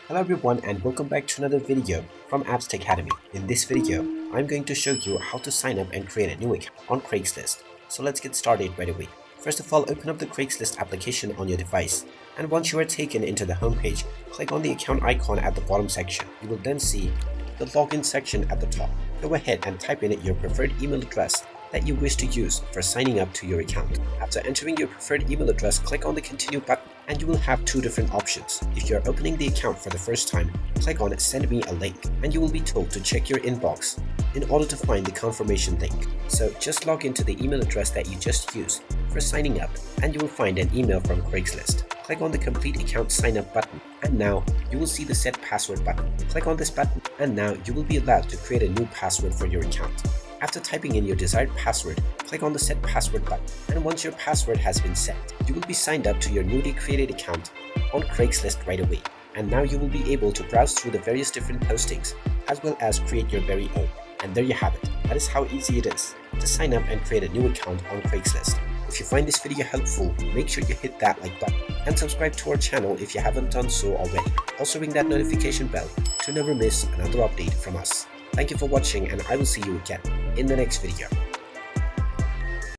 Hello everyone and welcome back to another video from Apps Academy. In this video, I'm going to show you how to sign up and create a new account on Craigslist. So let's get started right away. First of all, open up the Craigslist application on your device, and once you are taken into the homepage, click on the account icon at the bottom section. You will then see the login section at the top. Go ahead and type in your preferred email address that you wish to use for signing up to your account. After entering your preferred email address, click on the continue button and you will have two different options. If you are opening the account for the first time, click on send me a link and you will be told to check your inbox in order to find the confirmation link. So just log into the email address that you just used for signing up and you will find an email from Craigslist. Click on the complete account sign up button and now you will see the set password button. Click on this button and now you will be allowed to create a new password for your account. After typing in your desired password, click on the set password button, and once your password has been set, you will be signed up to your newly created account on Craigslist right away. And now you will be able to browse through the various different postings as well as create your very own. And there you have it. That is how easy it is to sign up and create a new account on Craigslist. If you find this video helpful, make sure you hit that like button and subscribe to our channel if you haven't done so already. Also ring that notification bell to never miss another update from us. Thank you for watching and I will see you again in the next video.